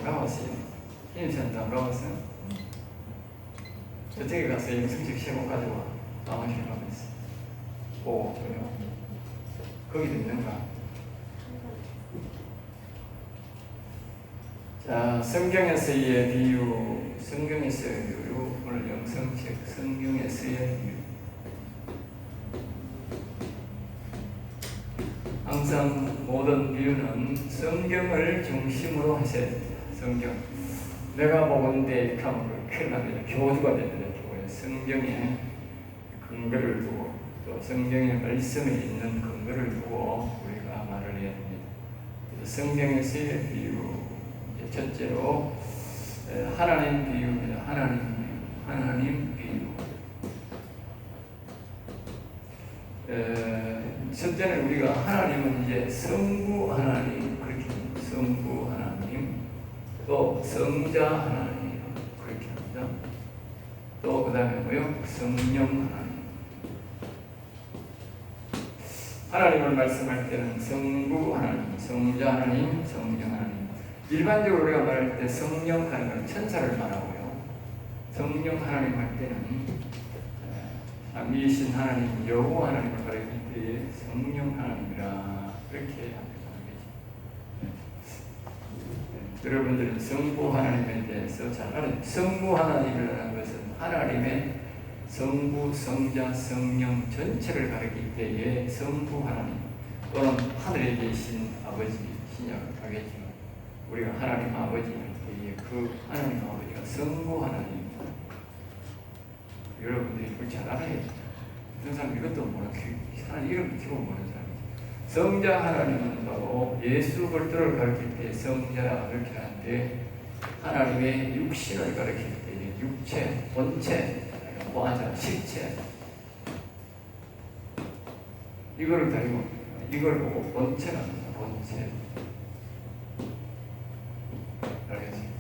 가봤어요? 신입생도 안 가봤어요? 저쪽에 가서 영성책 시험 가지고 사무실 가고 있어요. 오, 그래요? 거기도 있는가? 자, 성경에서의 비유, 성경에서의 비유, 오늘 영성책 성경에서의 비유. 항상 모든 비유는 성경을 중심으로 하셔야 됩니다. 성경. 내가 보건대 이렇게 하면 큰일 납니다. 교주가 됩니다. 교회. 성경에 근거를 두고 또 성경의 말씀에 있는 근거를 두고 우리가 말을 해야 됩니다. 그래서 성경에서의 비유, 첫째로 하나님 비유입니다. 하나님 비유. 첫째는 우리가 하나님은 이제 성부 하나님 그렇게 합니다. 성부 하나님, 또 성자 하나님 그렇게 합니다. 또 그 다음에 뭐요? 성령 하나님. 하나님을 말씀할 때는 성부 하나님, 성자 하나님, 성령 하나님. 일반적으로 우리가 말할 때 성령 하는 건 천사를 말하고요. 성령 하나님 할 때는 삼위이신 하나님, 여호와 하나님을 가리킬 때에 성령 하나님이라 그렇게 합니다. 여러분들은 성부 하나님에 대해서 잘 알아요. 성부 하나님이라는 것은 하나님의 성부, 성자, 성령 전체를 가리킬 때에 성부 하나님 또는 하늘에 계신 아버지 신약을 하겠지만 우리가 하나님 아버지 할 때에 그 하나님 아버지가 성부 하나님. 여러분들이 그걸 잘 알아야 돼요. 어떤 사람 이것도 모르는, 하나님 이름 기본 모르는 사람이죠. 성자 하나님은 바로 예수 그리스도를 가르칠 때 성자라 그렇게 하는데 하나님의 육신을 가르칠 때 육체, 본체, 보아자, 실체 이거를 가지고 이걸 보고 본체라 합니다. 본체. 알겠습니다.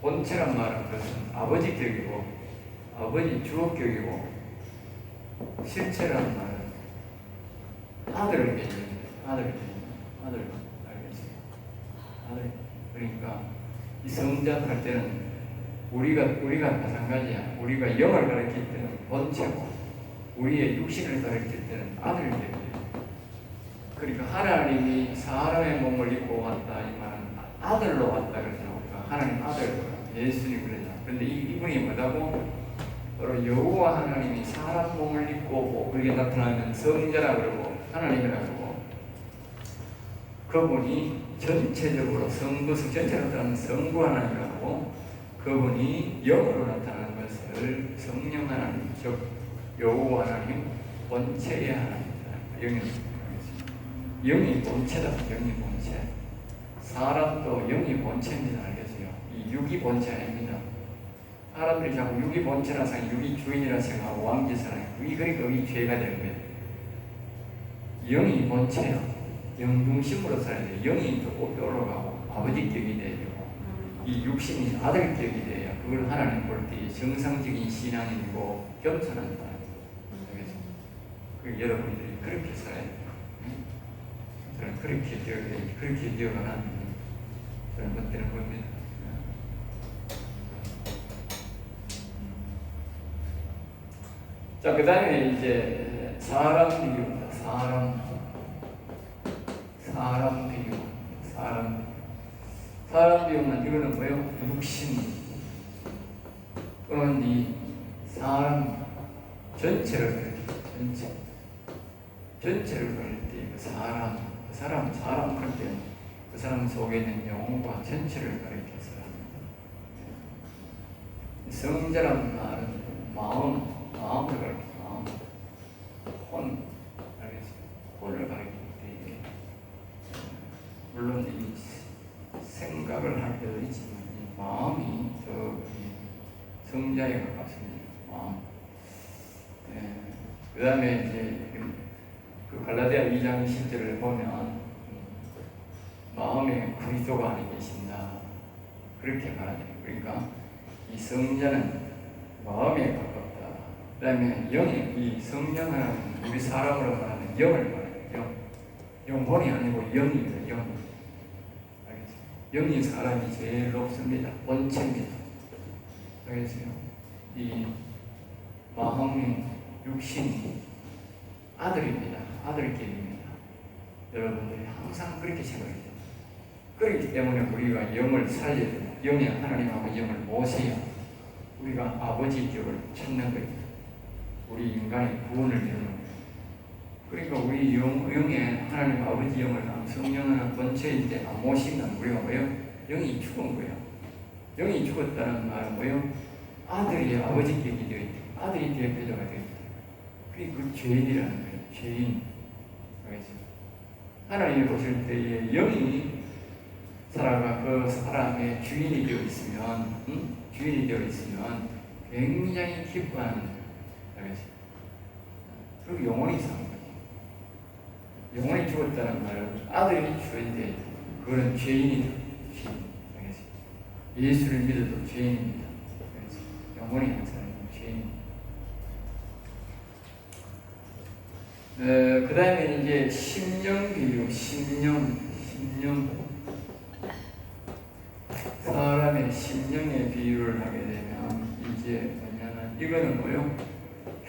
본체란 말은 것은 아버지격이고 아버지 주어격이고 실체라는 말은 아들을 얘기합니다. 아들 알겠습니다. 아들. 그러니까 이 성자 할 때는 우리가 마찬가지야. 우리가 영을 가르칠 때는 본체고 우리의 육신을 가르칠 때는 아들을 얘기해요. 그러니까 하나님이 사람의 몸을 입고 왔다 이 말은 아들로 왔다 그러죠. 그러니까 하나님 아들 예수님 그러죠. 그런데 이분이 뭐라고? 바로 여호와 하나님이 사람 몸을 입고 그게 나타나면 성자라 그러고 하나님이라 그러고 그분이 전체적으로 성부성 전체로 나타나는 성부 하나님이라고 그분이 영으로 나타나는 것을 성령 하나님 즉 여호와 하나님 본체의 하나님이다. 영이 본체다. 영이 본체. 사람도 영이 본체입니다. 알겠어요? 이 육이 본체 아닙니다. 사람들이 자꾸 육이 본체라 생각, 육이 주인이라 생각하고 왕짓을 하니까 그러니까 여기 죄가 되는 거예요. 영이 본체야. 영중심으로 살아야 돼요. 영이 또 높이 올라가고 아버지격이 돼야 되고 이 육신이 아들격이 돼야 그걸 하나님 볼 때 정상적인 신앙이고 겸손한 사람이에요. 알겠습니다. 그 여러분들이 그렇게 살아야 돼요. 저는 그렇게 기억하는 저는 못되는 겁니다. 자, 그 다음에 이제 사람 비유입니다. 사람 비유. 사람 비유는 이거는 뭐예요? 육신 또는 이 사람 전체를 가리킵니다. 전체를 가릴 때 그 사람 할 때 그 사람 속에 있는 영혼과 전체를 가리켜서 합니다. 성자라는 말은 마음을 가리킵니다. 혼, 알겠습니다. 혼을 가리킬 때 물론 이 생각을 할 때도 있지만 이 마음이 더 성자에 가깝습니다. 마음. 그 다음에 이제 그 갈라디아 2장 10절을 보면 마음에 그리스도가 안에 계신다 그렇게 말하죠. 그러니까 이 성자는 마음에 가깝다. 그 다음에 영이 이 성령은 우리 사람으로 말하는 영을 말해요. 영혼이 아니고 영입니다. 영. 알겠습니다. 영이 사람이 제일 높습니다. 본체입니다. 그래서 이 마음이 육신이 아들입니다. 아들끼리입니다. 여러분들이 항상 그렇게 생각해요. 그렇기 때문에 우리가 영을 살려야 돼요. 영이 하나님하고 영을 모셔야 우리가 아버지 격을 찾는 거예요. 우리 인간의 구원을 이루는 거예요. 그러니까 우리 영에 하나님 아버지 영을 성령은 본체일 때 안 모시면 우리가 뭐예요? 영이 죽은 거예요. 영이 죽었다는 말은 뭐예요? 아들이 아버지 격이 되어 있다. 아들이 대표자가 되어 있다. 그게 그 죄인이라는 거예요. 죄인. 알겠죠? 하나님이 보실 때에 영이 살아가 그 사람의 주인이 되어 있으면, 주인이 되어 있으면 굉장히 기뻐하는 거예요. 알겠죠? 그리고 영혼이 사는 거예요. 영혼이 죽었다는 말은 아들이 죽었는데 그거는 죄인이다. 알겠죠? 예수를 믿어도 죄인입니다. 알겠죠? 영혼이 한 사람은 죄인입니다. 그 다음에 이제 심령 비유, 심령. 사람의 심령의 비유를 하게 되면 이제 뭐냐면 이거는 뭐요?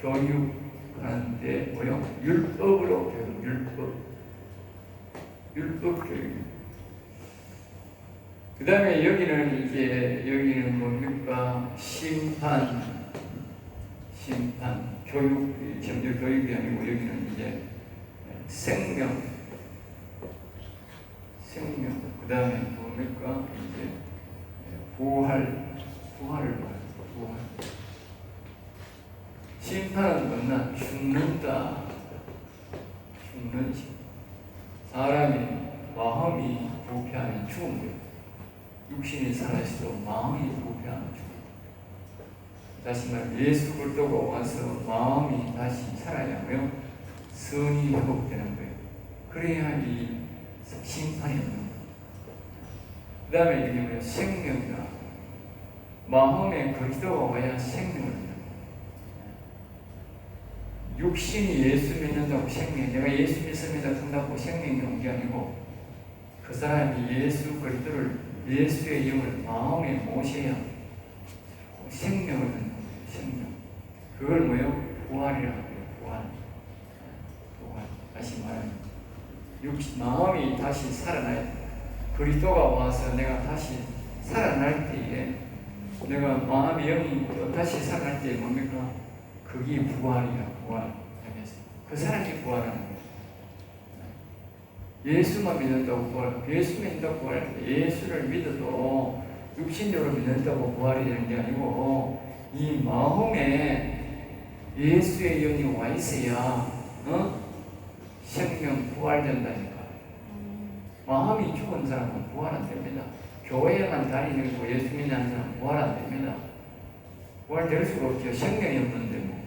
교육하는데 뭐요? 율법으로 교육, 율법 교육. 그 다음에 여기는 뭡니까? 심판, 교육, 현재 교육이 아니고 여기는 이제 생명. 그 다음에 뭡니까? 이제 부활을 말해요. 부활. 심판은 뭐냐? 죽는다. 죽는 심. 사람이 마음이 부패하면 죽은 거예요. 육신이 살아있어도 마음이 부패하면 죽은 거예요. 다시 말해 예수 그리스도가 와서 마음이 다시 살아야고요. 선이 회복되는 거예요. 그래야 이 심판이 없는 거예요. 그 다음에 이게 뭐예요? 생명이다. 마음에 그리스도가 와야 생명을 얻는 거예요. 육신이 예수 믿는다고 생명, 내가 예수 믿습니다 한다고 생명이 온 게 아니고 그 사람이 예수 그리스도를 예수의 영을 마음에 모셔야 생명을 얻는 거예요. 생명. 그걸 뭐예요? 부활이라고 해요. 부활. 다시 말하면 마음이 다시 살아나야 돼. 그리스도가 와서 내가 다시 살아날 때에 내가 마음의 영이 또 다시 살아날 때에 뭡니까? 그게 부활이야. 부활. 그 사람이 부활하는 거예요. 예수만 믿는다고 부활, 예수 믿는다고 부활, 예수를 믿어도 육신적으로 믿는다고 부활이 되는 게 아니고 이 마음에 예수의 영이 와 있어야 생명 부활된다니까. 마음이 죽은 사람은 부활 안 됩니다. 교회에만 다니는 거 예수 믿는 사람은 부활 안 됩니다. 부활될 수가 없죠. 생명이 없는데 뭐.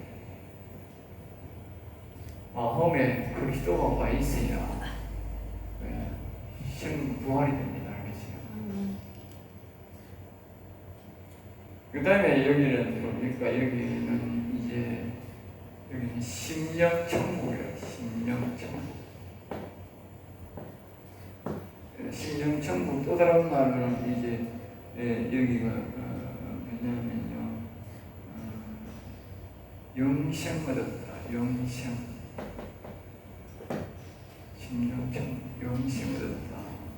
마음에 그리스도가 와 있어야 부활이 됩니다. 알겠어요? 그 다음에 여기는 뭡니까? 여기는 심령천국이에요. 심령천국. 또 다른 말은 이제 여기가 뭐냐면요, 영생 얻었다. 영생. 심령천국, 영생 얻었다.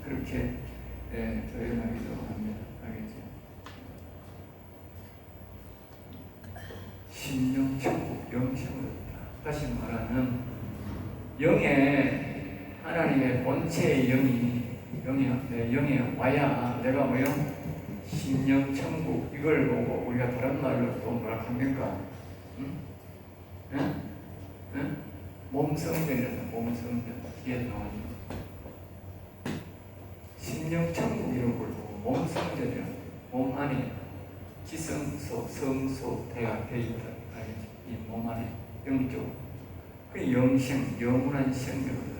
그렇게 표현하기도 합니다. 알겠죠? 심령천국, 영생 얻었다. 다시 말하면 영에 하나님의 본체의 영이 와야 내가 뭐요? 심령천국. 이걸 보고 우리가 다른 말로 또 뭐라 합니까? 몸성전이라는 몸성전 뒤에 나오죠. 심령천국 이런 걸 보고 몸성전이라는 몸 안에 지성소, 성소, 대가 되어 있다. 알겠죠? 이 몸 안에 영적. 그 영생, 영원한 생명을 얻었다.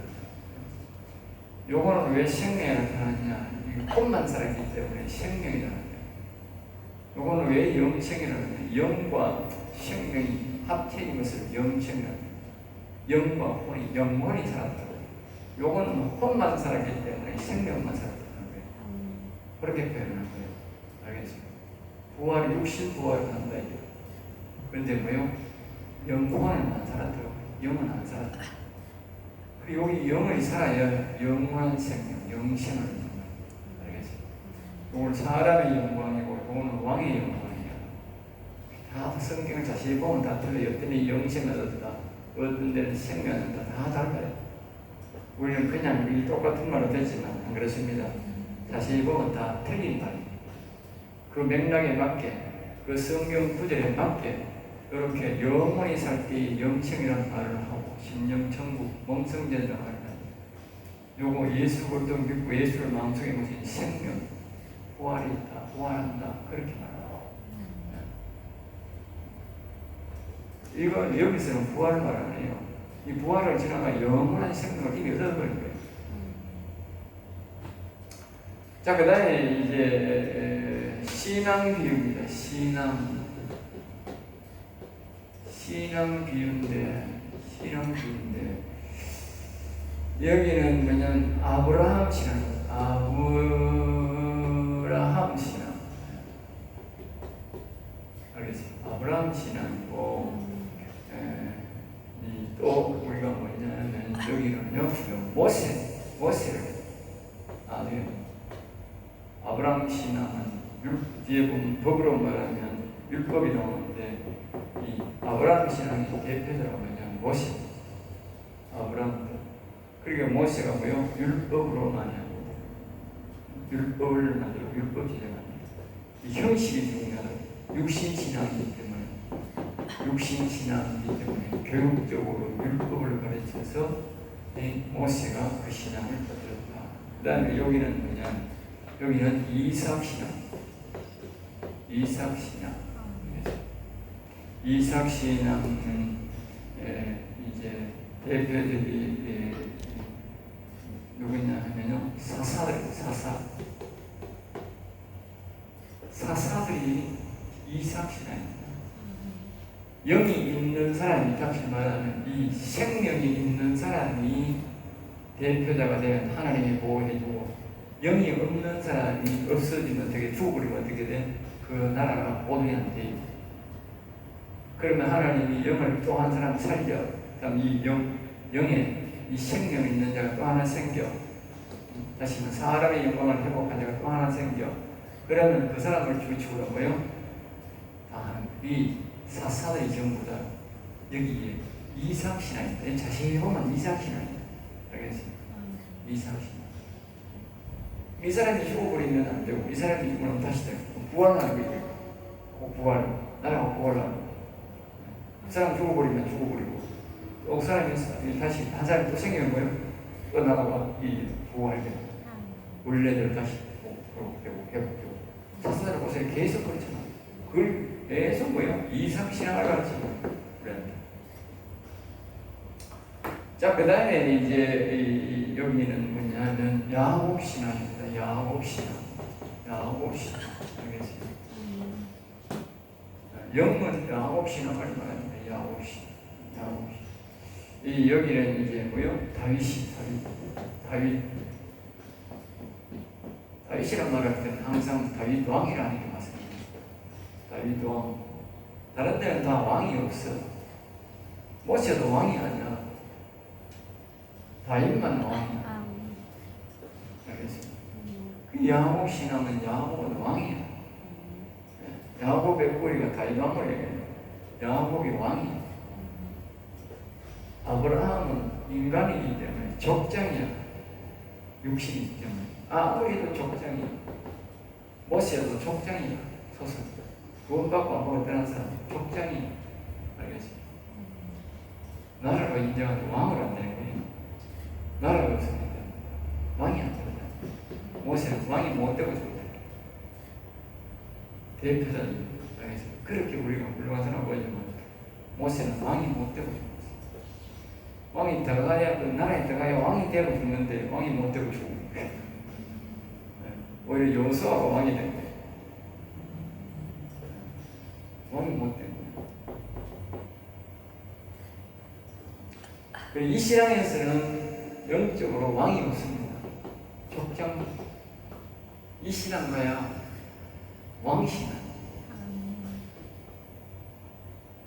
요거는 왜 생명이라고 하느냐? 꽃만 살았기 때문에 생명이라는 거예요. 요거는 왜 영생이라고 하느냐? 영과 생명이 합체인 것을 영생이라고 해요. 영과 혼이, 영혼이 살았다고. 요거는 혼만 살았기 때문에 생명만 살았다는 거예요. 그렇게 표현하는 거예요. 알겠어요? 부활, 육신 부활을 한다 이게. 그런데 뭐요? 영혼은 안 살았더라고요. 영은 안 살았다. 여기 영혼이 살아야 영원한 생명, 영생을 얻는 거예요. 알겠어요? 이건 사람의 영광이고 이거는 왕의 영광이야. 다 성경을 자세히 보면 다 틀려요. 어떤 데 영생을 얻다, 어떤 데는 생명을 얻다, 다 달라요. 우리는 그냥 이 똑같은 말로 되지만 안 그렇습니다. 자세히 보면 다 틀린 말이에요. 그 맥락에 맞게, 그 성경 구절에 맞게 이렇게 영원히 살 때 영생이라는 말을 하고 심령천국, 몸성전이라는 말을 하고 요거 예수 그리스도 믿고 예수를 마음속에 모신 생명, 부활이 있다, 부활한다 그렇게 말하고 이건 여기서는 부활을 말 안 해요. 이 부활을 지나가 영원한 생명을 이미 얻어버린 거예요. 자, 그 다음에 이제 신앙 비유입니다. 신앙 비유인데 여기는 뭐냐면 아브라함 신앙. 알겠습니다. 아브라함 신앙이고 또 우리가 뭐냐면 여기는요 모세를 아세요? 아브라함 신앙은 뒤에 보면 법으로 말하면 율법이 나오는데 이 아브라함 신앙의 대표자가 뭐냐면 모세, 아브라함. 그러니까 모세가 뭐요? 율법으로 많이 하고 율법을 만들고 율법 제정합니다. 이 형식이 중요하다. 육신 신앙이기 때문에 교육적으로 율법을 가르쳐서 모세가 그 신앙을 퍼뜨렸다. 그 다음에 여기는 뭐냐? 여기는 이삭 신앙. 이삭 신앙은 이제 대표들이 누구냐 하면요 사사들이 이삭 신앙입니다. 영이 있는 사람이 다시 말하면 이 생명이 있는 사람이 대표자가 되면 하나님이 보호해주고 영이 없는 사람이 없어지면 어떻게 죽어버리면 어떻게 돼? 그 나라가 오동이 안 돼요. 그러면 하나님이 영을 또 한 사람 살려. 그다음 이 영에 이 생명 있는 자가 또 하나 생겨. 다시 말해 사람의 영광을 회복한 자가 또 하나 생겨. 그러면 그 사람을 주축으로 뭐요? 다 하는 이 사사들이 전부 다 여기에 이삭 신앙입니다. 자세히 보면 이삭 신앙입니다. 알겠습니까? 이삭 신앙. 이 사람이 죽어버리면 안 되고 이 사람이 죽으면 다시 되고 부활하는 거예요. 부활, 나라가 부활하는 거예요. 그 사람 죽어버리면 죽어버리고 또 그 사람이 다시 한 사람이 또 생기는 거예요. 또 나라가 이 부활되고 원래대로 다시 회복되고 사사들 보세요. 계속 그렇잖아. 그걸 계속 뭐예요? 이삭 신앙을 가르치고 그랬는데. 자, 그 다음에 이제 여기는 뭐냐면 야곱 신앙입니다. 야곱 신앙. 알겠습니다. 영은 야곱 신앙을 말합니다. 야곱 신앙. 이 여기는 이제 뭐요? 다윗이란 말할 때는 항상 다윗 왕이라는 게 맞습니다. 다윗 왕. 다른 데는 다 왕이 없어. 모세도 왕이 아니야. 다윗만 왕이야. 알겠습니다. 그 야곱 신앙은 야곱은 왕이야. 야곱의 뿌리가 다윗 왕을 얘기해요. 야곱이 왕이야. 아브라함은 인간이기 때문에 족장이야. 육신이기 때문에. 아무리도 족장이야. 모세도 족장이야. 소설. 구원받고 안 보고 떠난 사람 족장이야. 알겠습니다. 나라가 인정하는 왕을 안 되는 거예요. 나라가 없으니까 왕이 안 된다. 모세는 왕이 못 되고 죽었다. 대표자님. 알겠습니다. 그렇게 우리가 훌륭한 사람 보이지만 모세는 왕이 못 되고 죽었어. 왕이 들어가야 그 나라에 들어가야 왕이 되고 죽는데 왕이 못 되고 죽는 거예요. 오히려 여호수아가 왕이 된 거예요. 왕이 못 된 거예요. 이 신앙에서는 영적으로 왕이 없습니다. 족장. 이 신앙가야 왕신앙.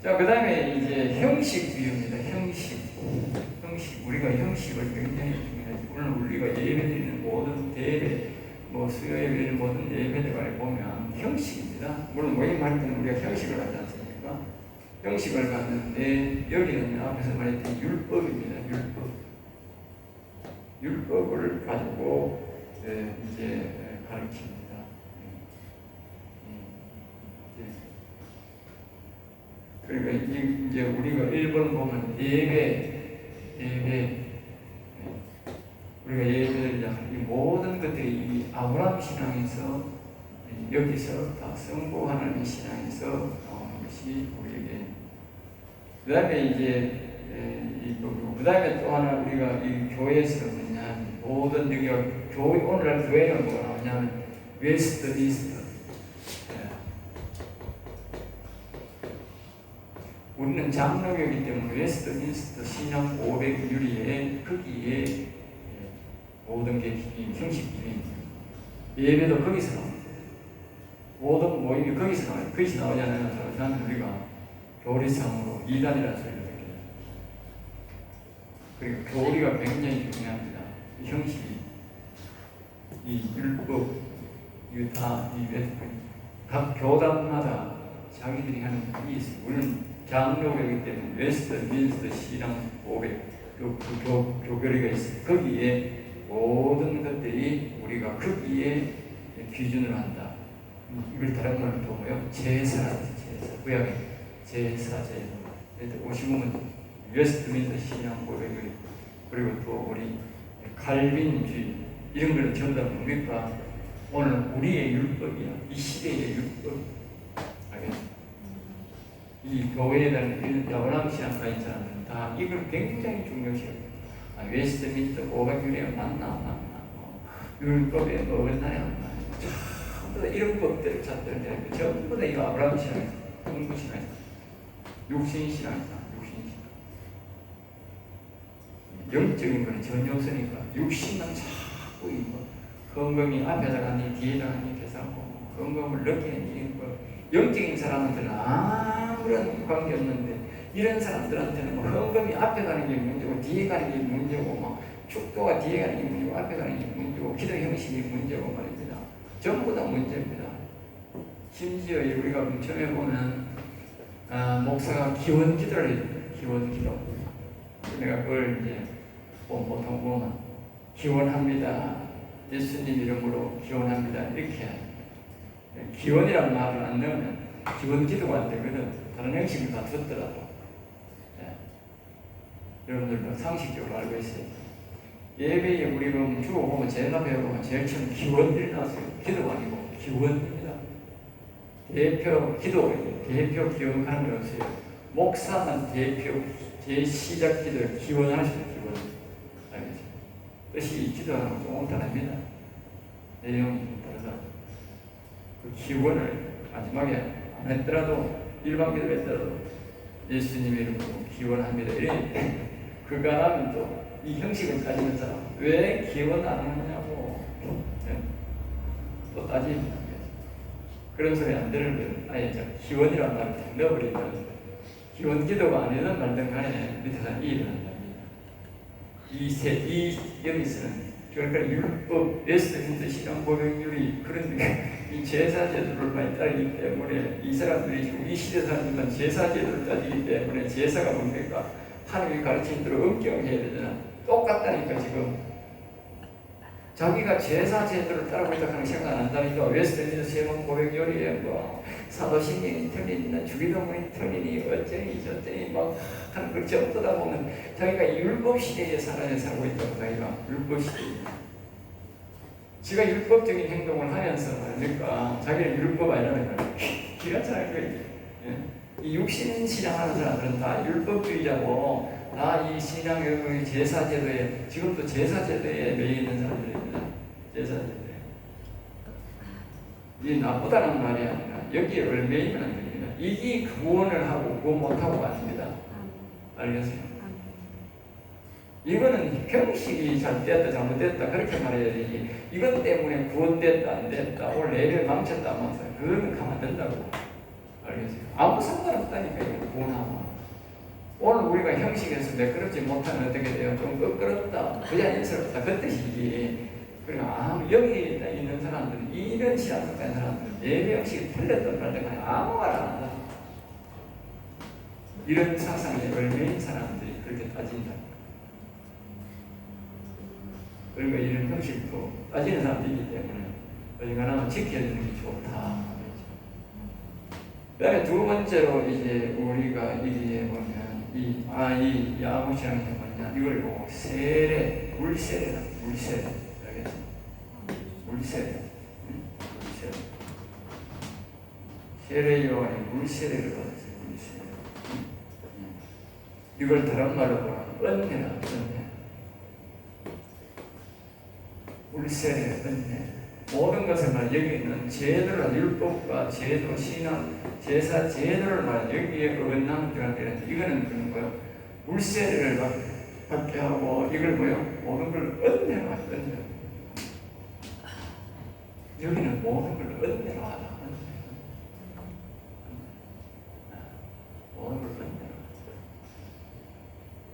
자, 그 다음에 이제 형식 비유입니다. 형식. 우리가 형식을 굉장히 중요하지. 오늘 우리가 예배드리는 모든 대회, 뭐 수요 예배를 모든 예배들을 보면 형식입니다. 물론 모임할 때는 우리가 형식을 하지 않습니까? 형식을 갖는데 여기는 앞에서 말했던 율법입니다. 율법을 가지고 이제 가르칩니다. 그러니까 이제 우리가 1번 보면 예배 우리가 예배를 이 모든 것들이 이 아브라함 신앙에서 여기서 다 성부 하나님 신앙에서 나오는 것이 우리에게. 그 다음에 이제 그 다음에 또 하나 우리가 이 교회에서 뭐냐 모든 여기가 교회 오늘날 교회는 뭐가 나오냐면 웨스트민스터. 우리는 장로교이기 때문에 웨스트민스터 신앙 500 유리에 거기에 모든 게 형식 기능입니다. 예배도 거기서 나옵니다. 모든 모임이 거기서 나와요. 거기서 나오지 않으면 나는 우리가 교리상으로 이단이라는 소리를 듣게 됩니다. 그리고 교리가 굉장히 중요합니다. 이 형식이 이 율법 이거 다 각 교단마다 자기들이 하는 일이 있어요. 우리는 장로교이기 때문에 웨스트민스터 신앙 500 교리가 있어요. 거기에 모든 것들이 우리가 거기에 기준으로 한다. 이걸 다른 말로 또 뭐요? 제사. 구약의 제사. 55문 웨스트민스터 신앙 500을 그리고 또 우리 칼빈주의 이런 걸 전부 다 뭡니까? 오늘 우리의 율법이야. 이 시대의 율법. 알겠습니까? 이 교회에 대한 아브라함 신앙가인 사람들은 다 이걸 굉장히 중요시합니다. 웨스트민스터 500유리에 맞나? 율법에 어긋나야 한다. 전부 다 이런 법들을 찾들어야 되는데 전부 다 이 아브라함 신앙에서 동부 신앙에서 육신 신앙이다. 영적인 거는 전혀 없으니까 육신만 자꾸 이거 헌금이 앞에다 가니 뒤에다 가니 계산하고 헌금을 넣기는 이거 영적인 사람들은 아무런 관계 없는데 이런 사람들한테는 뭐 헌금이 앞에 가는 게 문제고 뒤에 가는 게 문제고 뭐 축도가 뒤에 가는 게 문제고 앞에 가는 게 문제고 기도 형식이 문제고 말입니다. 전부 다 문제입니다. 심지어 우리가 처음에 보면 목사가 기원 기도를 해요. 기원 기도. 내가 그걸 이제 보통 보면 기원합니다. 예수님 이름으로 기원합니다. 이렇게 해요. 기원이라는 말을 안 넣으면 기원 기도가 안 되거든. 다른 형식을 다 듣더라도. 여러분들도 상식적으로 알고 있어요. 예배에 우리 보면 주로 보면 제가 배우면 제일 처음 기원들이 나왔어요. 기도가 아니고 기원입니다. 대표 기원하는 건 없어요. 목사만 시작 기도를 기원하시는 기원. 알겠죠? 뜻이 기도하는 건 조금 다릅니다. 내용이 좀 다르다. 그 기원을 마지막에 안 했더라도 일반 기도를 했더라도 예수님의 이름으로 기원합니다. 그거 안 하면 또 이 형식을 따지는 사람 왜 기원 안 하느냐고 또 따집니다. 그런 소리 안 들으면 아예 기원이라는 말을 넣어버리면 기원 기도가 아니든 말든 간에 밑에서 이해를 한답니다. 이 여기서는 그러니까 율법, 웨스트민스터 신앙 고백률이 그런 이 제사 제도를 많이 따르기 때문에 이 사람들이 지금 이 시대 사람들만 제사 제도를 따지기 때문에 제사가 뭡니까? 하나님이 가르친 대로 엄격해야 되잖아. 똑같다니까 지금. 자기가 제사 제도를 따르고 있다고 하는 생각 안 한다니까. 웨스트민스터 신앙 고백률이에 뭐 사도신경이 틀리니 주기도문이 틀리니 어쩌니 저쩌니 막 하는 걸 전부 다 보면 자기가 율법 시대에 살고 있다고 자기가 율법 시대에 지가 율법적인 행동을 하면서 그러니까 자기는 율법 아니라는 거예요. 기가 차는 거예요. 이 육신 신앙하는 사람들은 다 율법주의자고 다 이 신앙의 제사제도에 지금도 제사제도에 매여 있는 사람들입니다. 제사제도에 이 나쁘다는 말이 아니라 여기에 매이면 안 됩니다. 이게 구원을 하고 구원 못하고가 아닙니다. 알겠어요? 이거는 형식이 잘됐다 잘못됐다 그렇게 말해야 되지. 이것 때문에 구원됐다 안 됐다 오늘 애를 망쳤다 하면서 그거는 가만 둔다고. 알겠어요? 아무 상관없다니까 이거 구원하면. 오늘 우리가 형식에서 매끄럽지 못하면 어떻게 돼요? 좀 끄끄럽다 부자연스럽다 그 뜻이지. 그러니까 여기 있는 사람들은 이런 신앙을 가진 사람들은 예배 형식이 틀렸던 말들 아무 말 안 한다. 이런 사상에 얽매인 사람들이 그렇게 따진다. 그러니까 이런 형식도 따지는 사람들이기 때문에 어딘가는 지켜주는 게 좋다. 그 다음에 두 번째로 이제 우리가 이게 보면 이 아무신앙이 뭐냐 이걸 보고 세례, 물세례다. 물세례. 알겠지? 물세례. 물세례. 세례 요한이 물세례를 받았어요. 물세례. 이걸 다른 말로 보면 은혜라. 은혜. 물세례, 은혜. 모든 것을 말 여기는 제도라 율법과 제도, 신앙, 제사, 제도를 말 여기에 어긋나는 들어가는 이거는 그런 거요. 물세례를 받게 하고 이걸 뭐요? 모든 걸 은혜로 하죠. 은혜로. 여기는 모든 걸 은혜로 하다. 모든 걸 은혜로.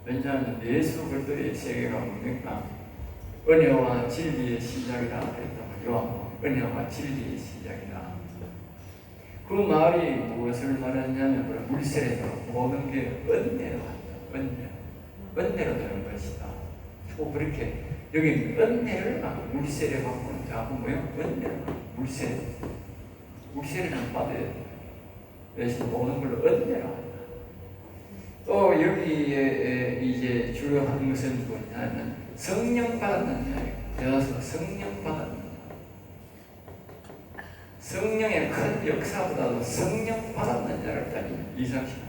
왜냐하면 예수 그리스도의 세계가 뭡니까? 은혜와 진리의 시작이라 했던 요한복음. 은혜와 진리의 시작이라. 그 말이 무엇을 말하냐면 물세례로 모든 게 은혜로 한다. 은혜로 되는 것이다. 그렇게 여기 은혜를 물세례 받고는 자꾸 뭐요? 은혜로 물세례. 물세례는 받아야 돼. 대신 모든 걸로 은혜로 한다. 또 여기에 이제 주요한 것은 뭐냐면 성령 받았느냐. 되어서 성령 받았느냐. 성령의 큰 역사보다도 성령 받았느냐를 따지면 이상시는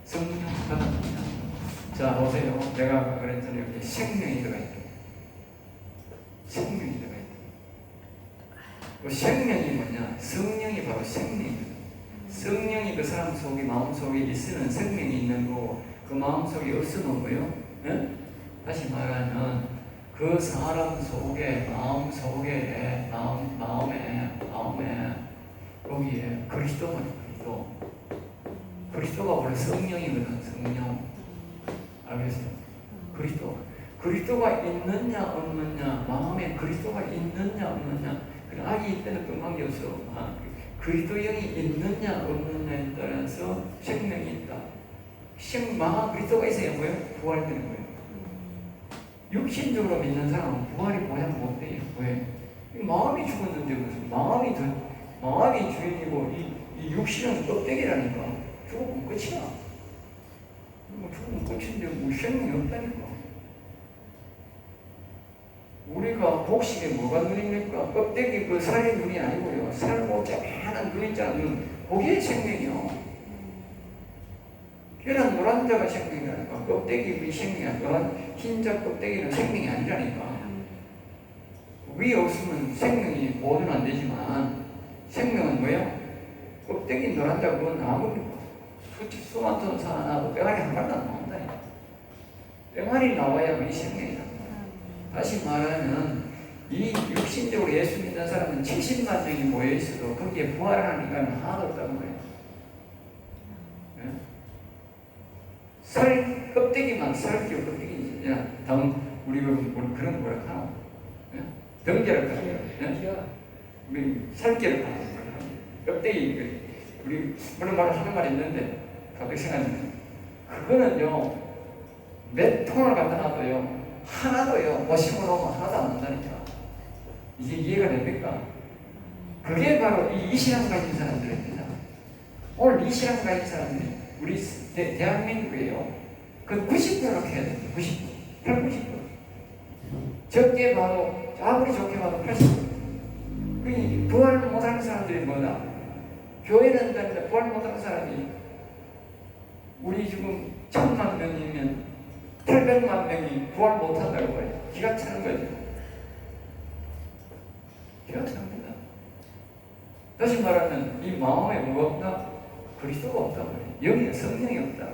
성령 받았느냐. 자 보세요. 내가 아까 그랬더니 여기 생명이 들어있다. 생명이 들어있다. 그 생명이 뭐냐? 성령이 바로 생명이다. 성령이 그 사람 속에 마음속에 있으면 생명이 있는 거고 그 마음속에 없으면 뭐요? 예? 다시 말하면 그 사람 속에 마음에 거기에 그리스도가 그리스도가 원래 성령이거든. 성령. 알겠어요? 그리스도가 있느냐 없느냐 마음에 그리스도가 있느냐 없느냐 그냥 아기 있다는 건 관계없어. 그리스도 영이 있느냐 없느냐에 따라서 생명이 있다. 그리스도가 있어야 뭐예요? 부활되는 거예요. 육신적으로 믿는 사람은 부활이 보장 못돼요. 왜? 마음이 죽었는데 무슨 마음이 주인이고 이 육신은 껍데기라니까. 죽으면 끝이야. 죽으면 끝인데 뭐 생명이 없다니까. 우리가 복식에 뭐가 눈입니까? 껍데기 그 살의 눈이 아니고요. 살고 쨍한 눈 있잖아. 거기에 생명이요. 계란 노란 자가 생명이라니까. 껍데기 위 생명이 아니라 흰자 껍데기는 생명이 아니라니까. 위 없으면 생명이 보존 안 되지만 생명은 뭐예요? 껍데기 노란 자 그건 아무리 수만톤 사나고 뼈알이 한 발도 안 나온다니까. 뼈알이 나와야 우리 생명이다. 다시 말하면 이 육신적으로 예수 믿는 사람은 70만 명이 모여 있어도 거기에 부활하는 인간은 하나도 없다는 거예요. 살 껍데기만 살기로 껍데기지. 우리 그런 거라 하나. 등계를 하는 우리 살기를 하는 껍데기. 우리 물론 하는 말이 있는데 갑자기 생각나네. 그거는요 몇 통을 갖다 놔도요 하나도요 못 심어놓으면 하나도 안 난다니까. 이게 이해가 됩니까? 그게 바로 이 신앙 가진 사람들입니다. 오늘 이 신앙 가진 사람들이 우리 대한민국이에요. 그 90%로 해야 됩니다. 90%. 80%. 적게 봐도 아무리 좋게 봐도 80%. 그 부활 못하는 사람들이 뭐다? 교회는 다는데 부활 못하는 사람이 우리 지금 1000만 명이면 800만 명이 부활 못한다고 해요. 기가 차는 거죠. 기가 찹니다. 다시 말하면 이 마음에 뭐가 없다? 그리스도가 없단 말이에요. 여기에 성령이 없다.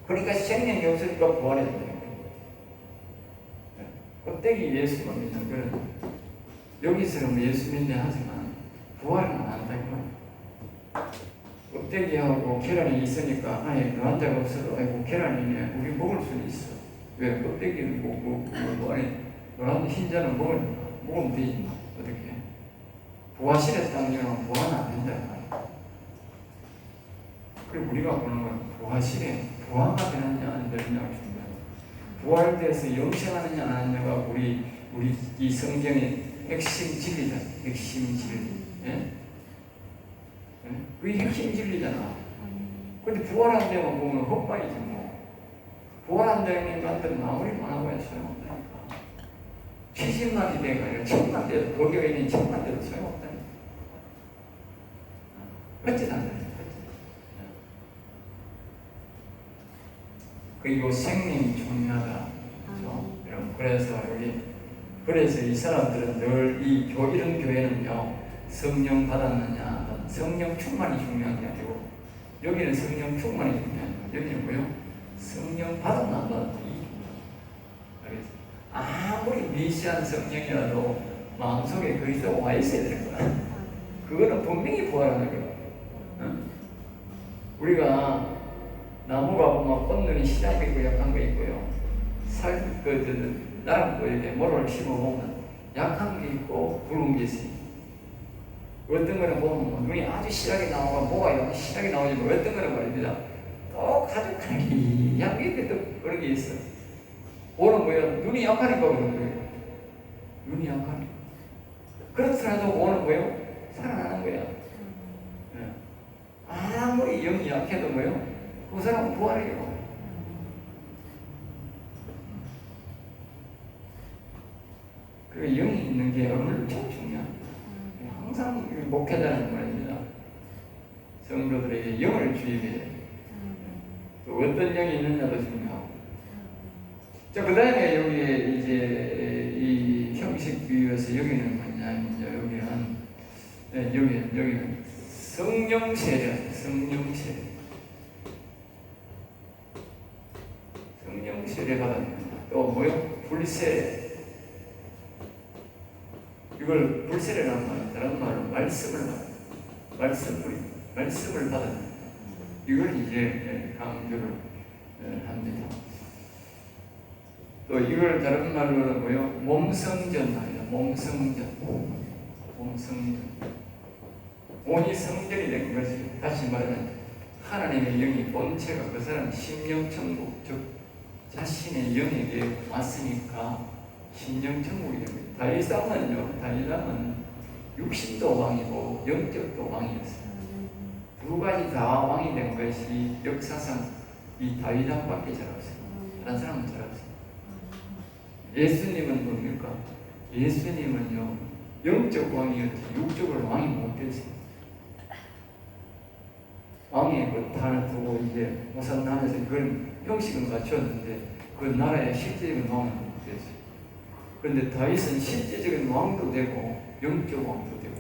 그러니까 생명이 없으니까 부활해야 돼요. 껍데기 예수만 믿는 거는 여기서는 예수 믿네 하지만 부활은 안 한다고요. 껍데기하고 계란이 있으니까 아니 그 환자가 없어도 아이고 계란이네 우리 먹을 수는 있어. 왜 껍데기는 뭐 아니 노란 흰자는 먹으면 되지 어떻게? 부활실에 땅이면 부활은 안 된다. 그리고 우리가 보는 건 부활실에 부활가 되느냐 안 되느냐가 중요해요. 부활돼서 영생하느냐 안 하느냐가 우리 이 성경의 핵심 진리다. 핵심 진리. 예? 그게 핵심 진리잖아. 근데 부활 안 되면 보면 헛바이지 뭐. 부활 안 되는 인간들은 아무리 많아봐야 소용없다니까. 70만이 돼가 아니라 1000만 돼도 거기에 있는 1000만 돼도 소용없다니까. 어찌나 안 돼. 그리고 생명이 중요하다. 그렇죠? 여러분, 그래서 이 사람들은 늘 이런 교회는요, 성령 받았느냐, 성령 충만이 중요한 게 아니고, 여기는 성령 충만이 중요한 거예요. 여기는 뭐요? 성령 받았나 안 받았나? 알겠어요? 아무리 미시한 성령이라도 마음속에 거기서 와 있어야 되는 거야. 그거는 분명히 부활하는 거야. 응? 우리가 나무가 보면 꽃눈이 시작이 있고 약한 거 있고요. 나무 이렇게 모를 심어보면 약한 게 있고 굵은 게 있어요. 어떤 거는 보면 눈이 아주 실하게 나오고 뭐가 여기 실하게 나오지만 어떤 거는 말입니다. 또 가죽하니 양쪽에 또 그런 게 있어. 그거는 뭐예요? 눈이 약하니까 그런 거예요. 눈이 약하니까. 그렇더라도 그거는 뭐예요? 살아나는 거야. 아무리 영이 약해도 뭐예요? 그 사람은 부활해요. 그리고 영이 있는 게 얼마나 중요한. 항상 목회자는 말입니다. 성도들에게 영을 주입해야 돼요. 또 어떤 영이 있느냐도 중요하고. 자, 그 다음에 여기 이제 이 형식 비유에서 여기는 뭐냐면 여기는 성령 세례, 성령 세례 받았습니다. 또 뭐요? 불세례. 이걸 불세례라는 말은 다른 말로 말씀을 받았습니다. 이걸 이제 강조를 합니다. 또 이걸 다른 말로는 뭐요? 몸성전 말이야. 몸성전. 온이 성전이 된 것이 다시 말하면 하나님의 영이 본체가 그 사람 심령천국 즉 자신의 영에게 왔으니까 심령천국이 됩니다. 다윗왕은 육신도 왕이고 영적도 왕이었어요. 두 가지 다 왕이 된 것이 역사상 이 다윗왕밖에 잘 없어요. 다른 사람은 잘 없어요. 예수님은 뭡니까? 예수님은요 영적 왕이었지 육적으로 왕이 못 됐어요. 왕의 그 탄을 두고 이제 호산나면서 그런 형식은 갖췄는데 그 나라의 실제적인 왕은 못 됐어요. 그런데 다윗은 실제적인 왕도 되고 영적 왕도 되고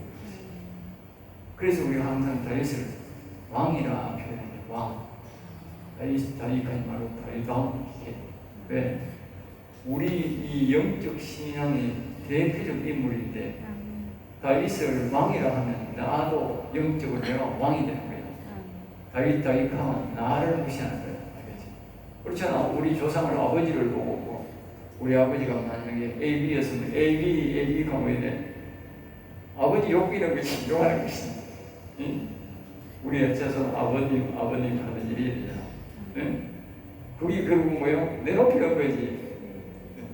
그래서 우리가 항상 다윗을 왕이라 표현해요. 왕. 다윗까지 말고 다윗왕. 왜? 우리 이 영적 신앙의 대표적 인물인데 다윗을 왕이라 하면 나도 영적으로 내가 왕이 되는 거예요. 다윗 하면 나를 무시하는 거예요. 알겠지? 그렇잖아. 우리 조상을 아버지를 보고 우리 아버지가 만약에 AB였으면 AB가 뭐야 돼? 아버지 욕비는 것이 좋아하는 것이 응? 우리 어째서 아버님 하는 일이 되잖아. 응? 그게 결국 뭐예요? 내 높이는 거지.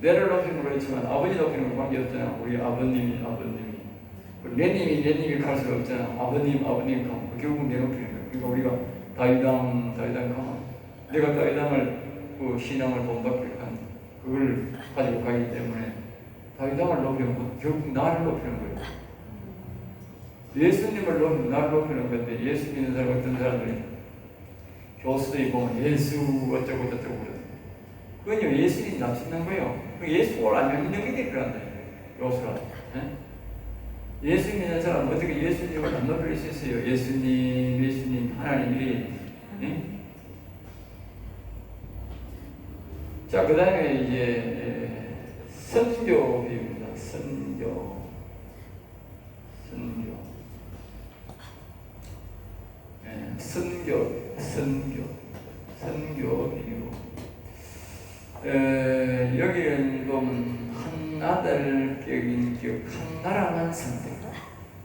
내를 높이는 거지만 아버지 높이는 거 관계없잖아. 우리 아버님이 내님이 갈 수가 없잖아. 아버님 하면 결국 내 높이는 거야. 그러니까 우리가 다윗왕 하면 내가 다윗왕을 그 신앙을 본받고 한 그걸 가지고 가기 때문에 다윗왕을 높이는 건 결국 나를 높이는 거예요. 예수님을 나를 높이는 건데 예수 믿는 사람 어떤 사람들이 교수들이 보면 예수 어쩌고 그러죠. 그건요 예수님이 납치는 거예요. 예수를 안 믿는 게 그런다. 교수라. 예수 믿는 사람 어떻게 예수님을 안 높일 수 있어요? 예수님 하나님이. 자, 그 다음에 이제 선교 비유입니다. 선교. 네, 선교 비유. 여기는 보면 한 아들격인 한 나라만 선택.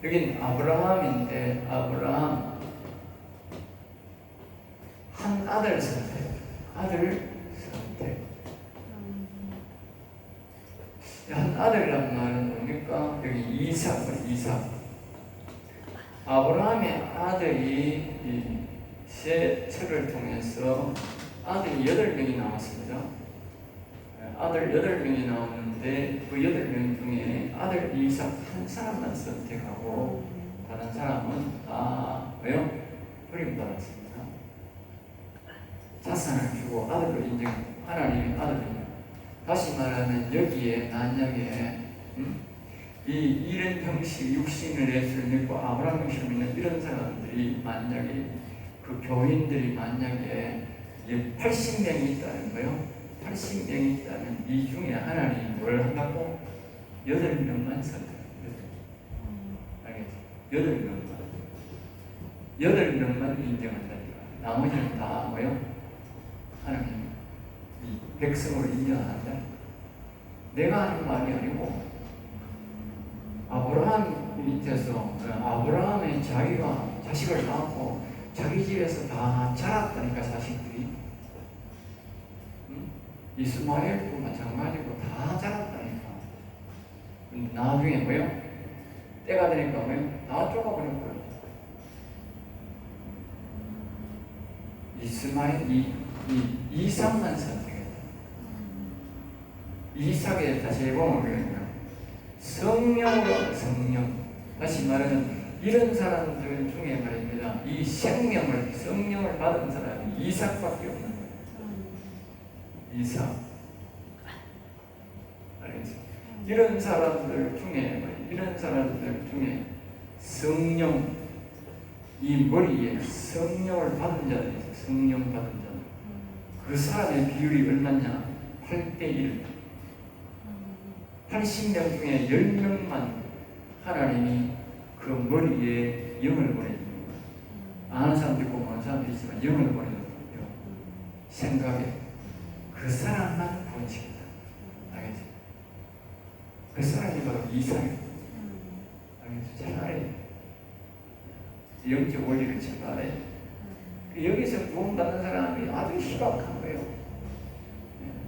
여긴 아브라함인데 아브라함 한 아들 선택. 한 아들이란 말은 뭡니까? 여기 이삭. 아브라함의 아들이 셋을 통해서 아들이 8명이 나왔습니다. 아들 8명이 나왔는데 그 8명 중에 아들 이삭 한 사람만 선택하고 다른 사람은 다 왜요? 버림받았습니다. 자산을 주고 아들로 인정하고 하나님의 아들입니다. 다시 말하면 여기에 만약에 이 이런 형식 육신을 예수를 믿고 아브라함 형식을 믿는 이런 사람들이 만약에 그 교인들이 만약에 80명이 있다는 거예요. 80명이 있다면 이 중에 하나님이 뭘 한다고? 8명만 선택해요. 알겠죠? 8명만 인정한다니까. 나머지는 다 뭐요? 하나님 이 백성으로 인정한다. 내가 하는 말이 아니고 아브라함 밑에서 아브라함의 자기가 자식을 낳고 자기 집에서 다 자랐다니까 자식들이. 이스마엘도 마찬가지고 다 자랐다니까. 근데 나중에 뭐요? 때가 되니까 뭐요? 다 쫓아버릴 거예요. 이스마엘 이삭만 선택했다. 이삭에 다시 해보면 성령. 다시 말하면 이런 사람들 중에 말입니다. 이 성령을 받은 사람이 이삭밖에 없는 거예요. 이삭. 알겠죠? 이런 사람들 중에 성령, 이 머리에 성령을 받은 자들이 있어요. 성령 받은 자들. 그 사람의 비율이 얼마냐? 8:1. 80명 중에 10명만 하나님이 그 머리에 영을 보내줍니다. 아는 사람도 있고 모르는 사람도 있지만 영을 보내줬거든요. 생각에 그 사람만 구원시킨다. 알겠지? 그 사람이 바로 이삭이에요. 알겠지? 차라리 영적 원리를 차라리 여기서 구원받는 사람이 아주 희박한 거예요.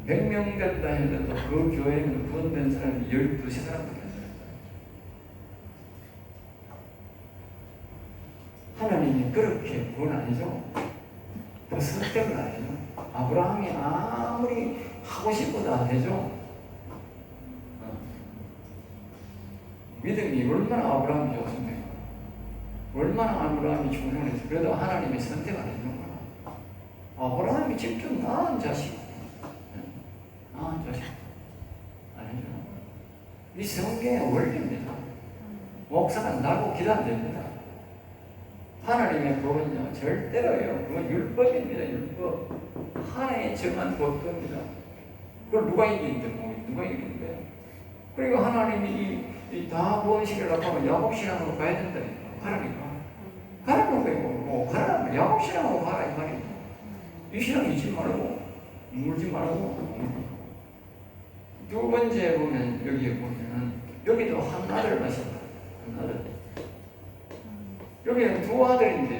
100명 된다 해도 그 교회는 구원된 사람이 12사람밖에 안 돼요. 하나님이 그렇게 구원 아니죠? 그 선택을 안 해죠? 아브라함이 아무리 하고 싶어도 안 해죠? 믿음이 얼마나 아브라함이 좋습니까? 얼마나 아브라함이 충성했어. 그래도 하나님이 선택 안 해준 거야. 아브라함이 직접 낳은 자식. 아니죠. 이 성경의 원리입니다. 목사가 나고 기도 안 됩니다. 하나님의 법은요, 절대로요, 그건 율법입니다. 율법. 하나님의 정한 법입니다. 그걸 누가 이기는데, 누가 이기는데. 그리고 하나님이 이 다 구원시키려고 하면 야곱신앙으로 가야 된다니까. 가라는 거예요. 가라는 거예요. 야곱신앙으로 가라, 이 말이에요. 이 신앙 잊지 말고, 물지 말고. 두 번째 보면, 여기에 보면은, 여기도 한 아들 마셨다. 한 아들. 여기는 두 아들인데,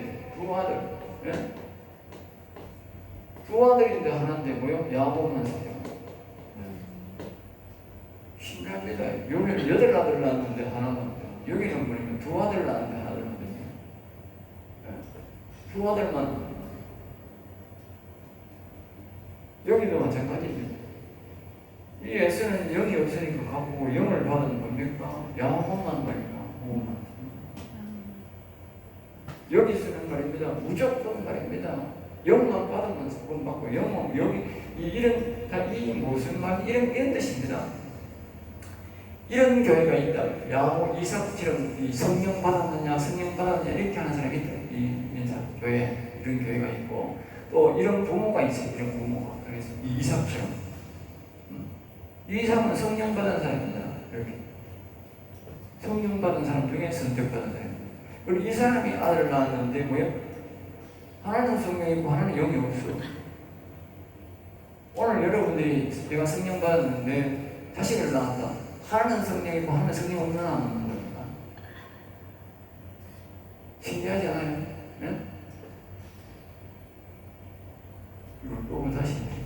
예? 두 아들인데 하나인데, 뭐요? 야곱만 사요. 신기합니다. 여기는 8아들 낳았는데 하나만. 여기는 보니까 두 아들 낳았는데 하나거든요. 두 아들만. 여기도 마찬가지입니다. 이 에서는 영이 없으니까 갖고 영을 받은 겁니까? 야곱만 말입니다. 여기서는 말입니다. 무조건 말입니다. 영만 받으면 구원 받고 여기 이 무슨 말 이런 뜻입니다. 이런 교회가 있다. 야곱 이삭처럼 성령 받았느냐 이렇게 하는 사람이 있다. 이 교회 이런 교회가 있고 또 이런 부모가 있어요. 이런 부모가 그래서 이 이삭처럼 이 사람은 성령 받은 사람이다. 이렇게. 성령 받은 사람 중에 선택받은 사람. 그리고 이 사람이 아들을 낳았는데 뭐야? 하나는 성령이 있고 하나는 영이 없어. 오늘 여러분들이 내가 성령 받았는데 자식을 낳았다. 하나는 성령이 있고 하나는 성령 없는 사람 낳는 겁니다. 신기하지 않아요? 네? 이걸 조금 다시